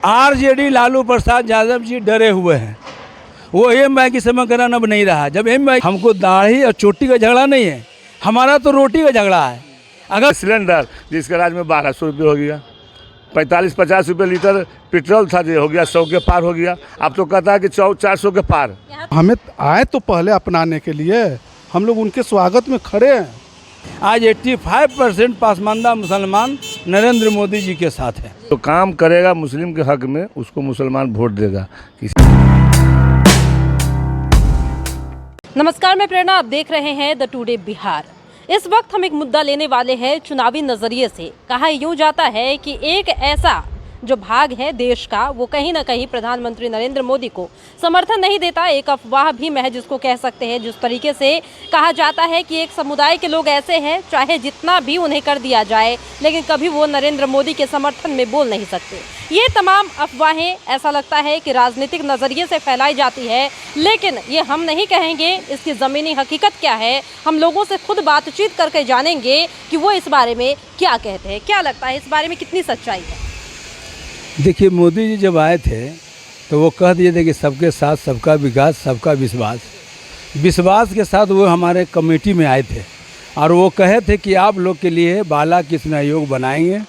RJD Lalu Prasad Yadav ji डरे हुए हैं। वो एमआई की समीकरण अब नहीं रहा। जब एमआई, हमको दाढ़ी और चोटी का झगड़ा नहीं है, हमारा तो रोटी का झगड़ा है। अगर सिलेंडर जिसके राज्य में 1200 रुपये हो गया, 45-50 रुपये लीटर पेट्रोल था, जो हो गया 100 के पार हो गया। अब तो कहता है कि 400 के पार। हमें आए तो पहले अपनाने के लिए, हम लोग उनके स्वागत में खड़े हैं। आज 85% पसमानदा मुसलमान नरेंद्र मोदी जी के साथ है। तो काम करेगा मुस्लिम के हक में, उसको मुसलमान वोट देगा। नमस्कार, मैं प्रेरणा, आप देख रहे हैं द टुडे बिहार। इस वक्त हम एक मुद्दा लेने वाले हैं चुनावी नजरिए से। कहा यूं जाता है कि एक ऐसा जो भाग है देश का, वो कहीं ना कहीं प्रधानमंत्री नरेंद्र मोदी को समर्थन नहीं देता। एक अफवाह भी महज जिसको कह सकते हैं। जिस तरीके से कहा जाता है कि एक समुदाय के लोग ऐसे हैं, चाहे जितना भी उन्हें कर दिया जाए, लेकिन कभी वो नरेंद्र मोदी के समर्थन में बोल नहीं सकते। ये तमाम अफवाहें ऐसा लगता है कि राजनीतिक नज़रिए से फैलाई जाती है, लेकिन ये हम नहीं कहेंगे। इसकी ज़मीनी हकीकत क्या है, हम लोगों से खुद बातचीत करके जानेंगे कि वो इस बारे में क्या कहते हैं। क्या लगता है, इस बारे में कितनी सच्चाई है? देखिए, मोदी जी जब आए थे तो वो कह दिए थे कि सबके साथ सबका विकास, सबका विश्वास। विश्वास के साथ वो हमारे कमेटी में आए थे और वो कहे थे कि आप लोग के लिए बाला किस्म आयोग बनाएंगे,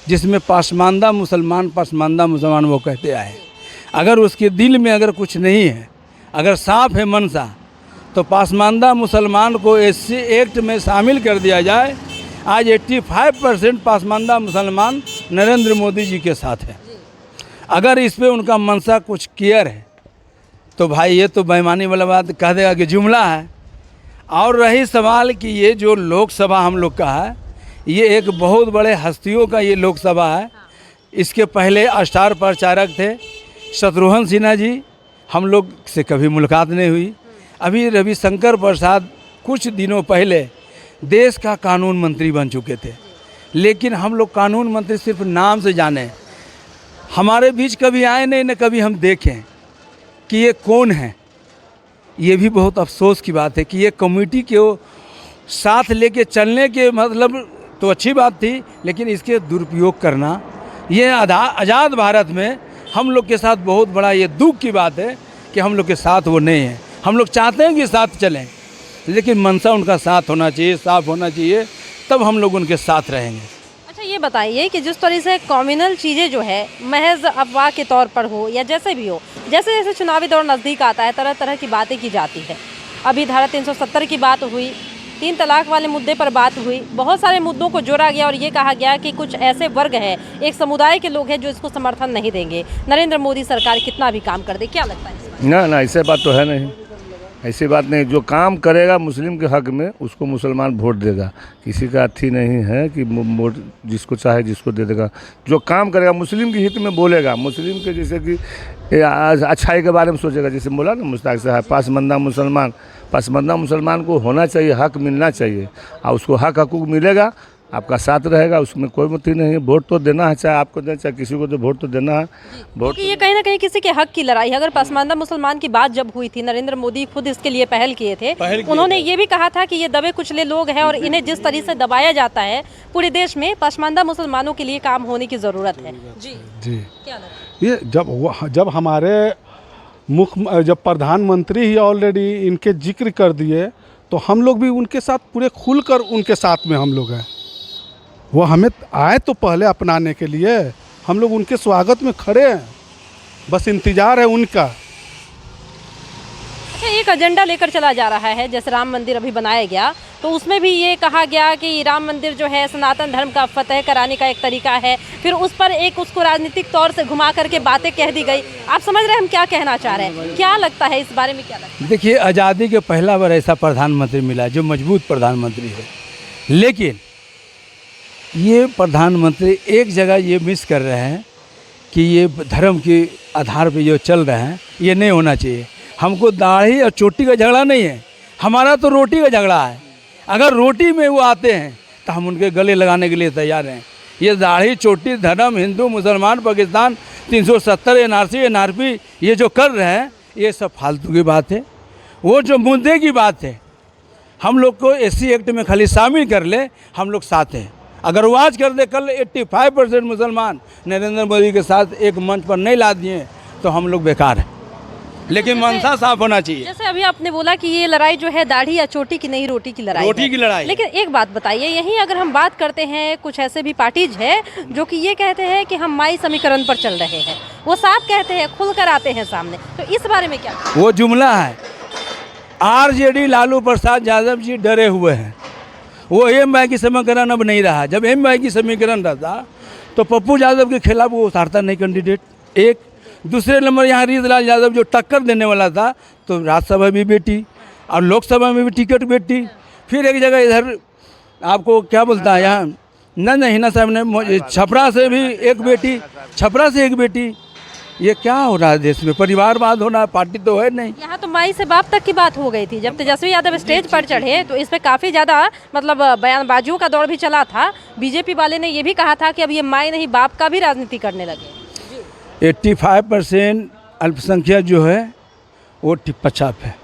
जिसमें पसमानदा मुसलमान वो कहते आए। अगर उसके दिल में अगर कुछ नहीं है, अगर साफ है मनसा, तो पसमानदा मुसलमान को एससी एक्ट में शामिल कर दिया जाए। आज 85% पसमानदा मुसलमान नरेंद्र मोदी जी के साथ है। अगर इस पे उनका मनसा कुछ क्लियर है तो भाई ये तो बेईमानी वाला बात कह देगा कि जुमला है। और रही सवाल कि ये जो लोकसभा हम लोग का है, ये एक बहुत बड़े हस्तियों का ये लोकसभा है। इसके पहले स्टार प्रचारक थे शत्रुघ्न सिन्हा जी, हम लोग से कभी मुलाकात नहीं हुई। अभी रविशंकर प्रसाद कुछ दिनों पहले देश का कानून मंत्री बन चुके थे, लेकिन हम लोग कानून मंत्री सिर्फ नाम से जाने, हमारे बीच कभी आए नहीं, न कभी हम देखें कि ये कौन है। ये भी बहुत अफसोस की बात है कि ये कमेटी के साथ लेके चलने के मतलब तो अच्छी बात थी, लेकिन इसके दुरुपयोग करना, ये आज़ाद भारत में हम लोग के साथ बहुत बड़ा ये दुख की बात है कि हम लोग के साथ वो नहीं है। हम लोग चाहते हैं कि साथ चलें, लेकिन मनसा उनका साथ होना चाहिए, साफ होना चाहिए, तब हम लोग उनके साथ रहेंगे। अच्छा, ये बताइए कि जिस तरह से कम्युनल चीज़ें जो है महज अफवाह के तौर पर हो या जैसे भी हो, जैसे जैसे चुनावी दौर नज़दीक आता है, तरह तरह की बातें की जाती है। अभी धारा 370 की बात हुई, 3 तलाक वाले मुद्दे पर बात हुई, बहुत सारे मुद्दों को जोड़ा गया और ये कहा गया कि कुछ ऐसे वर्ग है, एक समुदाय के लोग हैं जो इसको समर्थन नहीं देंगे, नरेंद्र मोदी सरकार कितना भी काम कर दे। क्या लगता है? ना, ऐसे बात तो है नहीं, ऐसी बात नहीं। जो काम करेगा मुस्लिम के हक में, उसको मुसलमान वोट देगा। किसी का अथी नहीं है कि वोट जिसको चाहे जिसको दे देगा। जो काम करेगा मुस्लिम के हित में बोलेगा, मुस्लिम के जैसे कि अच्छाई के बारे में सोचेगा, जैसे बोला ना मुश्ताक साहब, पसमानदा मुसलमान को होना चाहिए, हक मिलना चाहिए, और उसको हक हकूक मिलेगा, आपका साथ रहेगा, उसमें कोई मत नहीं है। वोट तो देना है, चाहे आपको दें चाहे किसी को, तो वोट तो देना है। वोट ये कहीं ना कहीं किसी के हक की लड़ाई है। अगर पसमानदा मुसलमान की बात जब हुई थी, नरेंद्र मोदी खुद इसके लिए पहल किए थे। उन्होंने ये भी कहा था कि ये दबे कुचले लोग हैं और इन्हें जिस तरीके से दबाया जाता है पूरे देश में, पसमानदा मुसलमानों के लिए काम होने की ज़रूरत है। जी जी, क्या लगता है? ये जब हमारे जब प्रधानमंत्री ही ऑलरेडी इनके जिक्र कर दिए, तो हम लोग भी उनके साथ पूरे खुलकर उनके साथ में हम लोग हैं। वो हमें आए तो पहले अपनाने के लिए, हम लोग उनके स्वागत में खड़े हैं, बस इंतज़ार है उनका। अच्छा, एक एजेंडा लेकर चला जा रहा है, जैसे राम मंदिर अभी बनाया गया, तो उसमें भी ये कहा गया कि राम मंदिर जो है सनातन धर्म का फतह कराने का एक तरीका है। फिर उस पर एक उसको राजनीतिक तौर से घुमा करके बातें कह दी गई। आप समझ रहे हैं हम क्या कहना चाह रहे हैं? क्या लगता है इस बारे में, क्या लगता है? देखिए, आज़ादी के पहला बार ऐसा प्रधानमंत्री मिला जो मजबूत प्रधानमंत्री है, लेकिन ये प्रधानमंत्री एक जगह ये मिस कर रहे हैं कि ये धर्म के आधार पे जो चल रहे हैं, ये नहीं होना चाहिए। हमको दाढ़ी और चोटी का झगड़ा नहीं है, हमारा तो रोटी का झगड़ा है। अगर रोटी में वो आते हैं तो हम उनके गले लगाने के लिए तैयार हैं। ये दाढ़ी चोटी, धर्म, हिंदू मुसलमान, पाकिस्तान, 370 NRP ये जो कर रहे हैं, ये सब फालतू की बात है। वो जो मुद्दे की बात है, हम लोग को SC एक्ट में खाली शामिल कर ले, हम लोग साथ हैं। अगर वो आज कर दे कल 85% मुसलमान नरेंद्र मोदी के साथ एक मंच पर नहीं ला दिए तो हम लोग बेकार हैं। लेकिन मंशा साफ होना चाहिए। जैसे अभी आपने बोला कि ये लड़ाई जो है दाढ़ी या चोटी की नहीं रोटी की लड़ाई रोटी है। की लड़ाई। लेकिन एक बात बताइए, यहीं अगर हम बात करते हैं, कुछ ऐसे भी पार्टीज है जो कि ये कहते हैं कि हम माई समीकरण पर चल रहे हैं, वो साफ कहते हैं, खुलकर आते हैं सामने, तो इस बारे में क्या? वो जुमला है। आरजेडी लालू प्रसाद यादव जी डरे हुए हैं। वो एम की समीकरण अब नहीं रहा। जब एम की समीकरण रहता तो पप्पू यादव के खिलाफ वो उतारता नहीं कैंडिडेट। एक दूसरे नंबर यहाँ हरीशलाल यादव जो टक्कर देने वाला था तो राज्यसभा भी बेटी और लोकसभा में भी टिकट बेटी। फिर एक जगह इधर आपको क्या बोलता है यहाँ नहीं हिना साहब ने छपरा से भी एक बेटी, छपरा से एक बेटी। ये क्या हो रहा है देश में? परिवारवाद होना, पार्टी तो है नहीं। यहाँ तो माई से बाप तक की बात हो गई थी। जब तेजस्वी यादव स्टेज पर चढ़े तो इस पे काफ़ी ज़्यादा मतलब बयानबाजियों का दौर भी चला था। बीजेपी वाले ने ये भी कहा था कि अब ये माई नहीं बाप का भी राजनीति करने लगे। 85% अल्पसंख्यक जो है वो टिप्पचाप है।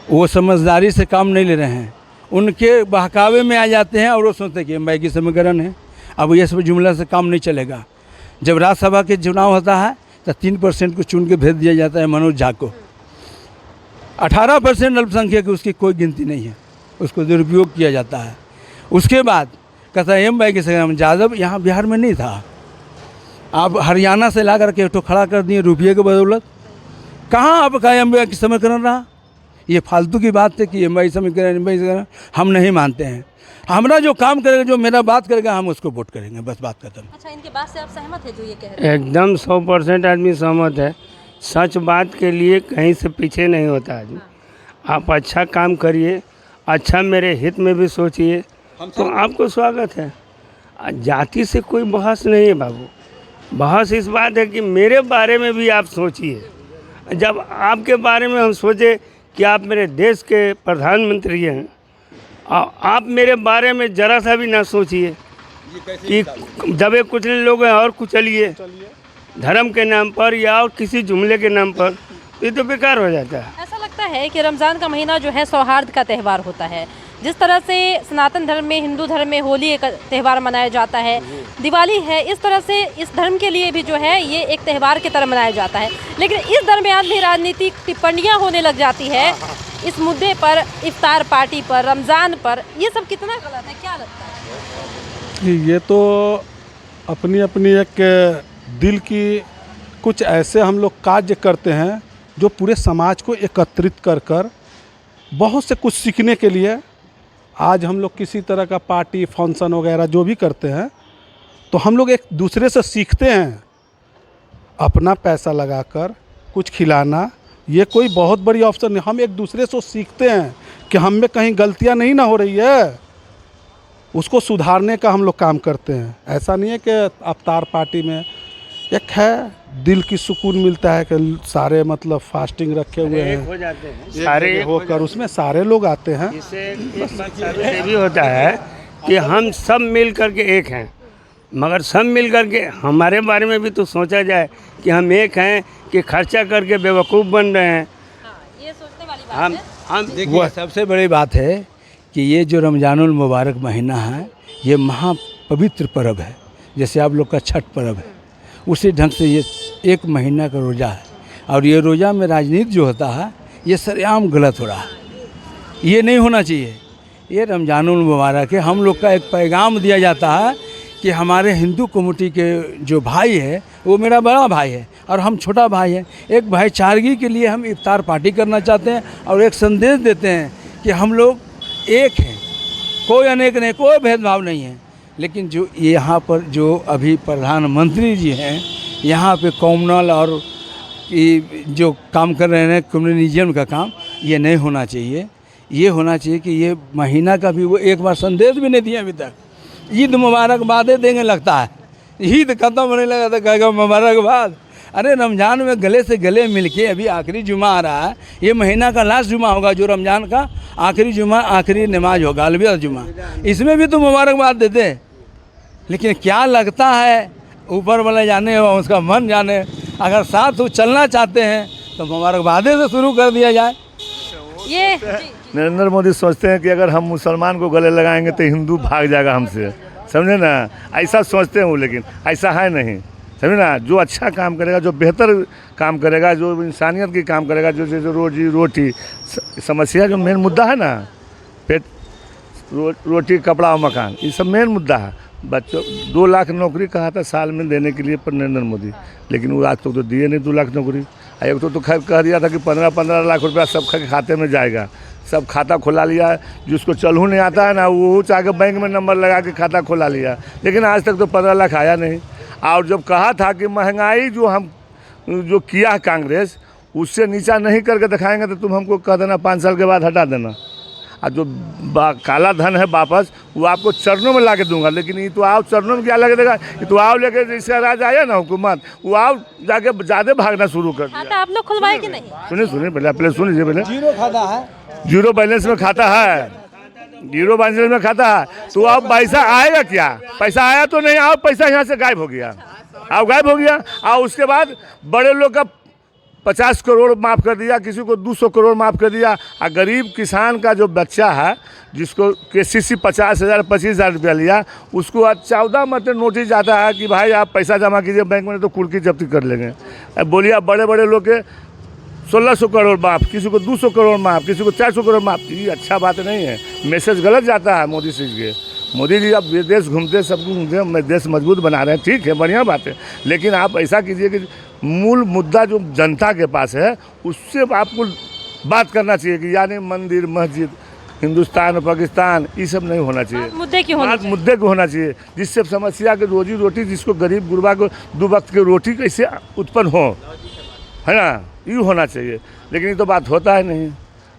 वो समझदारी से काम नहीं ले रहे हैं। उनके बहकावे में आ जाते हैं और वो सोचते हैं कि एम की समीकरण है। अब ये सब जुमला से काम नहीं चलेगा। जब राज्यसभा के चुनाव होता है तो 3% को चुन के भेज दिया जाता है मनोज झा को। 18% अल्पसंख्यक की उसकी कोई गिनती नहीं है, उसको दुरुपयोग किया जाता है। उसके बाद कहता है एम की समीकरण। यादव यहाँ बिहार में नहीं था, आप हरियाणा से ला करके तो खड़ा कर दिए रुपये के बदौलत। कहाँ आपका एम की समीकरण रहा? ये फालतू की बात है कि एम समीकरण हम नहीं मानते हैं। हमारा जो काम करेगा, जो मेरा बात करेगा, हम उसको वोट करेंगे, बस बात खत्म। अच्छा, इनके बात से आप सहमत है जो ये कह रहे हैं? एकदम 100% आदमी सहमत है। सच बात के लिए कहीं से पीछे नहीं होता आदमी। आप अच्छा काम करिए, अच्छा मेरे हित में भी सोचिए तो आपको स्वागत है। जाति से कोई बहस नहीं है बाबू। बहस इस बात है कि मेरे बारे में भी आप सोचिए। जब आपके बारे में हम सोचे कि आप मेरे देश के प्रधानमंत्री हैं, आप मेरे बारे में ज़रा सा भी ना सोचिए कि दबे कुचले लोग हैं और कुचलिए धर्म के नाम पर या और किसी जुमले के नाम पर, ये तो बेकार हो जाता है। ऐसा लगता है कि रमज़ान का महीना जो है सौहार्द का त्यौहार होता है। जिस तरह से सनातन धर्म में, हिंदू धर्म में होली एक त्यौहार मनाया जाता है, दिवाली है, इस तरह से इस धर्म के लिए भी जो है ये एक त्यौहार की तरह मनाया जाता है। लेकिन इस दरमियान भी राजनीतिक टिप्पणियाँ होने लग जाती है इस मुद्दे पर, इफ्तार पार्टी पर, रमज़ान पर। ये सब कितना गलत है, क्या लगता है? ये तो अपनी अपनी एक दिल की कुछ ऐसे हम लोग कार्य करते हैं जो पूरे समाज को एकत्रित कर बहुत से कुछ सीखने के लिए आज हम लोग किसी तरह का पार्टी फंक्शन वगैरह जो भी करते हैं तो हम लोग एक दूसरे से सीखते हैं। अपना पैसा लगाकर कुछ खिलाना ये कोई बहुत बड़ी ऑप्शन नहीं। हम एक दूसरे से सीखते हैं कि हम में कहीं गलतियां नहीं ना हो रही है, उसको सुधारने का हम लोग काम करते हैं। ऐसा नहीं है कि अवतार पार्टी में एक है दिल की सुकून मिलता है कि सारे मतलब फास्टिंग रखे हुए हैं, हो जाते हैं सारे होकर उसमें सारे लोग आते हैं। इससे एक बात ये भी होता है कि हम सब मिल करके एक हैं, मगर सब मिल करके हमारे बारे में भी तो सोचा जाए कि हम एक हैं कि खर्चा करके बेवकूफ़ बन रहे हैं। ये सोचने वाली बात है। हम देखिए, सबसे बड़ी बात है कि ये जो रमज़ानुल मुबारक महीना है ये महापवित्र पर्व है। जैसे आप लोग का छठ पर्व है, उसी ढंग से ये एक महीना का रोज़ा है। और ये रोज़ा में राजनीति जो होता है ये सरेआम गलत हो रहा है, ये नहीं होना चाहिए। ये रमज़ानुल मुबारक है, हम लोग का एक पैगाम दिया जाता है कि हमारे हिंदू कम्युनिटी के जो भाई है वो मेरा बड़ा भाई है और हम छोटा भाई हैं। एक भाईचारगी के लिए हम इफ्तार पार्टी करना चाहते हैं और एक संदेश देते हैं कि हम लोग एक हैं, कोई अनेक नहीं, कोई भेदभाव नहीं है। लेकिन जो यहाँ पर जो अभी प्रधानमंत्री जी हैं यहाँ पे कॉमनल और जो काम कर रहे हैं कम्युनिज्म का काम, ये नहीं होना चाहिए। ये होना चाहिए कि ये महीना का भी वो एक बार संदेश भी नहीं दिया अभी तक। ईद मुबारकबादें देंगे लगता है, ईद खत्म होने लगा तो कहेगा मुबारकबाद। अरे रमज़ान में गले से गले मिलके अभी आखिरी जुमा आ रहा है, ये महीना का लास्ट जुमा होगा जो रमज़ान का आखिरी जुमा, आखिरी नमाज होगा अलविदा जुमा, इसमें भी तो मुबारकबाद देते। लेकिन क्या लगता है ऊपर वाले जाने और उसका मन जाने, अगर साथ वो चलना चाहते हैं तो मुबारकबादें से शुरू कर दिया जाए। नरेंद्र मोदी सोचते हैं कि अगर हम मुसलमान को गले लगाएंगे तो हिंदू भाग जाएगा हमसे। समझे ना, ऐसा सोचते हैं, लेकिन ऐसा है नहीं, समझे ना। जो अच्छा काम करेगा, जो बेहतर काम करेगा, जो इंसानियत की काम करेगा, जो जैसे रोजी रोटी समस्या जो मेन मुद्दा है ना, पेट रोटी कपड़ा और मकान, ये सब मेन मुद्दा है। बच्चों 2 लाख नौकरी कहा था साल में देने के लिए पर नरेंद्र मोदी, लेकिन वो आज तक तो दिए नहीं 2 लाख नौकरी। एक तो खैर कह दिया था कि 15-15 लाख रुपया सब खाते में जाएगा, सब खाता खुला लिया। जिसको चलू नहीं आता है ना, वो चाहे बैंक में नंबर लगा के खाता खुला लिया, लेकिन आज तक तो 15 लाख आया नहीं। और जब कहा था कि महंगाई जो किया है कांग्रेस, उससे नीचा नहीं करके दिखाएंगे तो तुम हमको कह देना 5 साल के बाद हटा देना, और जो काला धन है वापस वो आपको चरणों में ला के दूंगा। लेकिन ये तो आओ चरणों में क्या लगे देगा, ये तो आओ लेके जैसे राज आया ना हुकूमत, वो आओ जाके ज़्यादा भागना शुरू कर दिया। खाता आप लोग खुलवाए कि नहीं? सुनिए पहले सुनिए, पहले जीरो खाता है, जीरो बैलेंस में खाता है, जीरो बैलेंस में खाता है। तो अब पैसा आएगा क्या? पैसा आया तो नहीं, आओ पैसा यहाँ से गायब हो गया, आओ गायब हो गया। और उसके बाद बड़े लोग का 50 करोड़ माफ़ कर दिया, किसी को 200 करोड़ माफ़ कर दिया। और गरीब किसान का जो बच्चा है, जिसको KCC 50,000 25,000 रुपया लिया, उसको आज 14 मतलब नोटिस जाता है कि भाई आप पैसा जमा कीजिए बैंक में, तो कुर्की जब्ती कर लेंगे। अब बोलिए, आप बड़े बड़े लोग के 1600 करोड़ माफ़, किसी को 200 करोड़ माफ़, किसी को 400 करोड़ माफ़। ये अच्छा बात नहीं है, मैसेज गलत जाता है मोदी जी के। मोदी जी अब विदेश घूमते, सब घूमते, देश मजबूत बना रहे हैं, ठीक है, बढ़िया बात है। लेकिन आप ऐसा कीजिए कि मूल मुद्दा जो जनता के पास है, उससे आपको बात करना चाहिए कि यानी मंदिर मस्जिद, हिंदुस्तान और पाकिस्तान, ये सब नहीं होना चाहिए। मुद्दे की होनी चाहिए, मुद्दे को होना चाहिए, जिससे समस्या के रोजी रोटी, जिसको गरीब गुरबा को 2 वक्त की रोटी कैसे उत्पन्न हो, है ना, ये होना चाहिए। लेकिन ये तो बात होता है नहीं,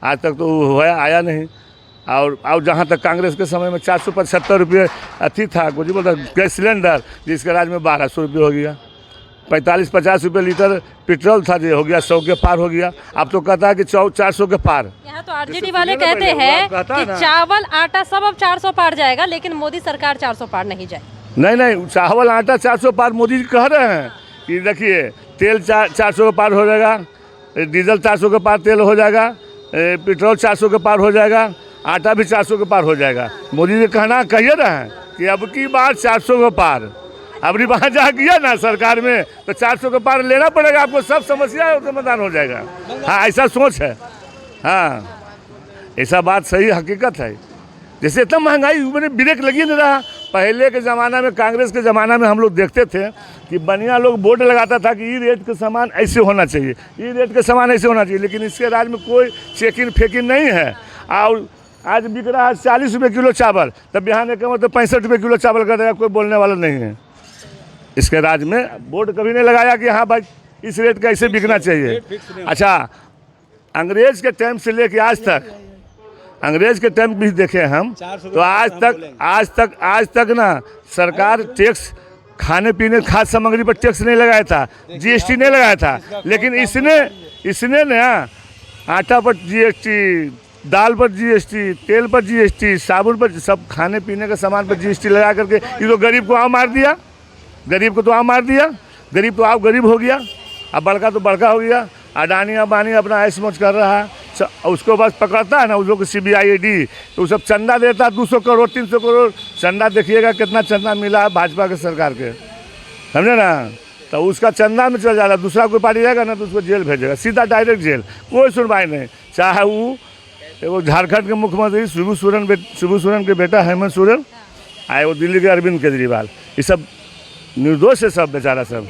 आज तक तो आया नहीं। और जहाँ तक कांग्रेस के समय में 475 रुपये अथी था, कुछ बोलता गैस सिलेंडर, जिसके राज्य में 1200 रुपये हो गया। 45-50 रुपये लीटर पेट्रोल था, जो हो गया 100 के पार हो गया। अब तो कहता है कि 400 के पार। यहाँ तो RJD वाले कहते हैं कि चावल आटा सब अब 400 पार जाएगा, लेकिन मोदी सरकार 400 पार नहीं जाएगी। नहीं, चावल आटा 400 पार मोदी जी कह रहे हैं कि देखिए, तेल 400 के पार हो जाएगा, डीजल 400 के पार तेल हो जाएगा, पेट्रोल 400 के पार हो जाएगा, आटा भी 400 के पार हो जाएगा। मोदी जी कहना कहिए ना कि अब की बार 400 के पार, अब वहाँ जहाँ किया ना सरकार में, तो 400 के पार लेना पड़ेगा आपको, सब समस्या समाधान हो जाएगा। हाँ, ऐसा सोच है, हाँ, ऐसा बात सही हकीकत है। जैसे इतना महंगाई मैंने ब्रेक लगी नहीं रहा। पहले के ज़माना में, कांग्रेस के ज़माना में हम लोग देखते थे कि बढ़िया लोग बोर्ड लगाता था कि ये रेट के सामान ऐसे होना चाहिए, ये रेट के सामान ऐसे होना चाहिए। लेकिन इसके राज्य में कोई चेकिंग फेकिंग नहीं है। और आज बिक रहा है 40 रुपये किलो चावल, तब बिहार ने कहा तो 65 रुपये किलो चावल कर देगा, कोई बोलने वाला नहीं है। इसके राज्य में बोर्ड कभी नहीं लगाया कि हाँ भाई इस रेट का ऐसे बिकना चाहिए। अच्छा, अंग्रेज़ के टाइम से लेके आज तक, अंग्रेज़ के टाइम भी देखे हम, तो आज तक ना सरकार टैक्स, खाने पीने खाद्य सामग्री पर टैक्स नहीं लगाया था, GST नहीं लगाया था। लेकिन इसने ना आटा पर GST, दाल पर GST, तेल पर GST, साबुन पर, सब खाने पीने का सामान पर GST लगा करके ये तो गरीब को मार दिया, गरीब को तो मार दिया। गरीब तो गरीब हो गया, अब बड़का तो बड़का हो गया। अडानी अंबानी अपना ऐश मौज कर रहा है, उसको बस पकड़ता है ना उस लोग CBID, तो सब चंदा देता है 200 करोड़ 300 करोड़ चंदा। देखिएगा कितना चंदा मिला है भाजपा के सरकार के, समझे ना। तो उसका चंदा में चल जाएगा, दूसरा कोई पार्टी जाएगा ना तो उसको जेल भेजेगा, सीधा डायरेक्ट जेल, कोई सुनवाई नहीं। चाहे वो झारखंड के मुख्यमंत्री शिबू सोरेन के बेटा हेमंत सोरेन, आए वो दिल्ली के अरविंद केजरीवाल, ये सब निर्दोष है सब, बेचारा सब।